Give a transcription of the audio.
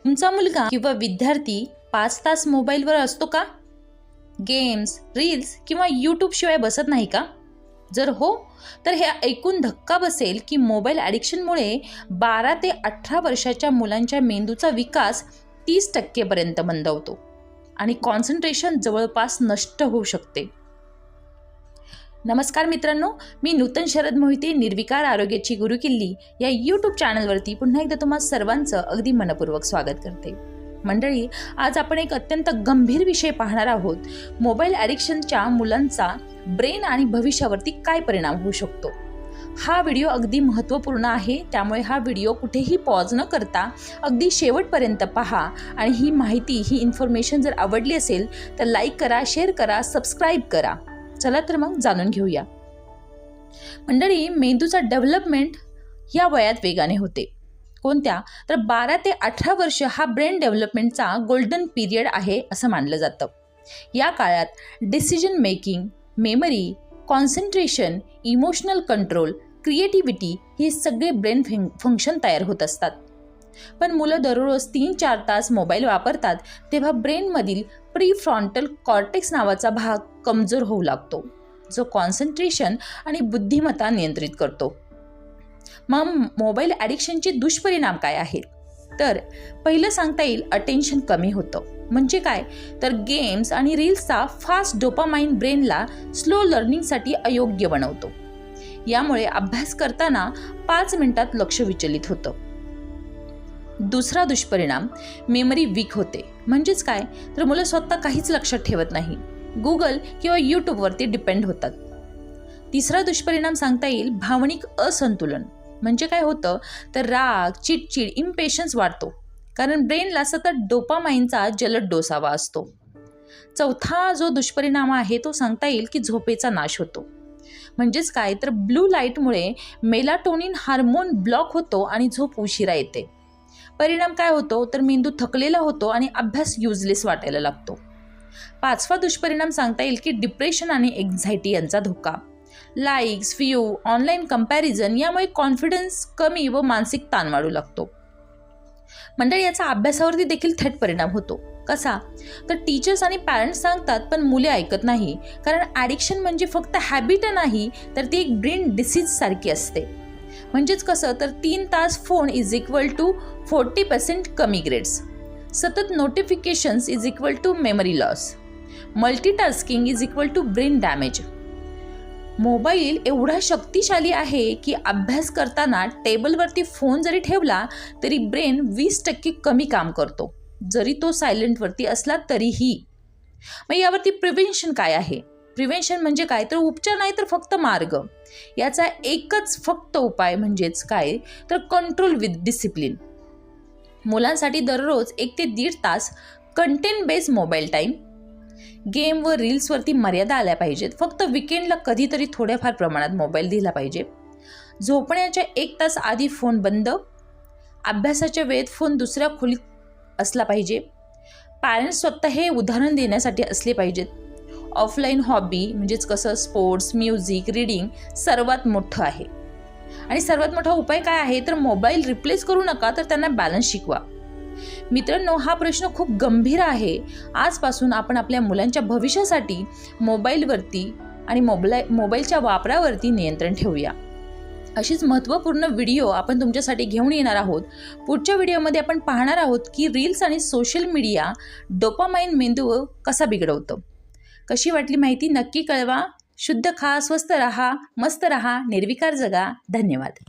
तुमचा मुलगा किंवा विद्यार्थी 5 तास मोबाईलवर असतो का? गेम्स, रील्स किंवा यूट्यूब शिवाय बसत नाही का? जर हो, तर हे ऐकून धक्का बसेल की मोबाईल ॲडिक्शनमुळे 12 ते 18 वर्षाच्या मुलांच्या मेंदूचा विकास 30% पर्यंत मंदावतो आणि कॉन्सन्ट्रेशन जवळपास नष्ट होऊ शकते. नमस्कार मित्रांनो, मी नूतन शरद मोहिते, निर्विकार आरोग्याची गुरुकिल्ली या यूट्यूब चॅनलवरती पुन्हा एकदा तुम्हा सर्वांचं अगदी मनपूर्वक स्वागत करते. मंडळी, आज आपण एक अत्यंत गंभीर विषय पाहणार आहोत. मोबाईल ॲडिक्शनच्या मुलांचा ब्रेन आणि भविष्यावरती काय परिणाम होऊ शकतो. हा व्हिडिओ अगदी महत्त्वपूर्ण आहे, त्यामुळे हा व्हिडिओ कुठेही पॉज न करता अगदी शेवटपर्यंत पहा आणि ही माहिती, ही इन्फॉर्मेशन जर आवडली असेल तर लाईक करा, शेअर करा, सबस्क्राईब करा. चला तर मग जाणून घेऊया. मंडळी, मेंदूचा डेव्हलपमेंट या वयात वेगाने होते. कोणत्या? तर 12 ते 18 वर्ष हा ब्रेन डेव्हलपमेंटचा गोल्डन पिरियड आहे असं मानलं जातं. या काळात decision making, memory, concentration, emotional control, creativity हे सगळे ब्रेन फंक्शन तयार होत असतात. पण मुलं दररोज 3-4 तास मोबाईल वापरतात तेव्हा ब्रेनमधील प्रीफ्रॉन्टल कॉर्टेक्स नावाचा भाग कमजोर होऊ लागतो, जो कॉन्सन्ट्रेशन आणि बुद्धिमत्ता नियंत्रित करतो. मग मोबाईल ॲडिक्शनचे दुष्परिणाम काय आहेत? तर पहिलं सांगता येईल, अटेन्शन कमी होतं. म्हणजे काय? तर गेम्स आणि रील्सचा फास्ट डोपामाइन ब्रेनला स्लो लर्निंगसाठी अयोग्य बनवतो. यामुळे अभ्यास करताना 5 मिनिटात लक्ष विचलित होतं. दुसरा दुष्परिणाम, मेमरी वीक होते. म्हणजेच काय? तर मुलं स्वतः काहीच लक्षात ठेवत नाही, गुगल किंवा यूट्यूबवरती डिपेंड होतात. तिसरा दुष्परिणाम सांगता येईल, भावनिक असंतुलन. म्हणजे काय होतं? तर राग, चिडचिड, इम्पेशन्स वाढतो, कारण ब्रेनला सतत डोपामाइनचा जलद डोस हवा असतो. चौथा जो दुष्परिणाम आहे तो सांगता येईल की झोपेचा नाश होतो. म्हणजेच काय? तर ब्लू लाईटमुळे मेलाटोनिन हार्मोन ब्लॉक होतो आणि झोप उशिरा येते. परिणाम काय होतो? तर मेंदू थकलेला होतो आणि अभ्यास युजलेस वाटायला लागतो. पाचवा दुष्परिणाम सांगता येईल की डिप्रेशन आणि एन्झायटी यांचा धोका. लाईक्स, व्ह्यू, ऑनलाईन कंपॅरिझन यामुळे कॉन्फिडन्स कमी व मानसिक ताण वाढू लागतो. मंडळी, याचा अभ्यासावरती देखील थेट परिणाम होतो. कसा? तर टीचर्स आणि पॅरेंट्स सांगतात पण मुले ऐकत नाही, कारण ॲडिक्शन म्हणजे फक्त हॅबिट नाही, तर ती एक ब्रेन डिसीज सारखी असते. म्हणजेच कसं? तर 3 तास फोन इज इक्वल टू 40% कमी ग्रेड्स, सतत notifications is equal to memory loss, multitasking is equal to brain damage. Mobile एवढा शक्तिशाली आहे की अभ्यास करताना टेबलवरती फोन जरी ठेवला तरी ब्रेन 20% कमी काम करतो, जरी तो सायलेंटवरती असला तरीही. मग यावरती प्रिव्हेन्शन काय आहे? प्रिव्हेन्शन म्हणजे काय? तर उपचार नाही, तर फक्त मार्ग. याचा एकच फक्त उपाय म्हणजेच काय? तर कंट्रोल विथ डिसिप्लिन. मुलांसाठी दररोज 1 ते 1.5 तास content based mobile time, game व रील्सवरती मर्यादा आल्या पाहिजेत. फक्त विकेंडला कधीतरी थोड्याफार प्रमाणात मोबाईल दिला पाहिजे. झोपण्याच्या 1 तास आधी फोन बंद. अभ्यासाच्या वेळेत फोन दुसऱ्या खोलीत असला पाहिजे. पॅरेंट्स स्वतः हे उदाहरण देण्यासाठी असले पाहिजेत. ऑफलाईन हॉबी म्हणजेच कसं? स्पोर्ट्स, म्युझिक, रीडिंग सर्वात मोठं आहे. आणि सर्वात मोठा उपाय काय आहे? तर मोबाईल रिप्लेस करू नका, तर त्यांना बॅलन्स शिकवा. मित्रांनो, हा प्रश्न खूप गंभीर आहे. आजपासून आपण आपल्या मुलांच्या भविष्यासाठी मोबाईलवरती आणि मोबाईलच्या वापरावरती नियंत्रण ठेवूया. अशीच महत्त्वपूर्ण व्हिडिओ आपण तुमच्यासाठी घेऊन येणार आहोत. पुढच्या व्हिडिओमध्ये आपण पाहणार आहोत की रील्स आणि सोशल मीडिया डोपामाइन मेंदू कसा बिघडवतं. कशी वाटली माहिती नक्की कळवा. शुद्ध खा, स्वस्त रहा, मस्त रहा, निर्विकार जगा. धन्यवाद.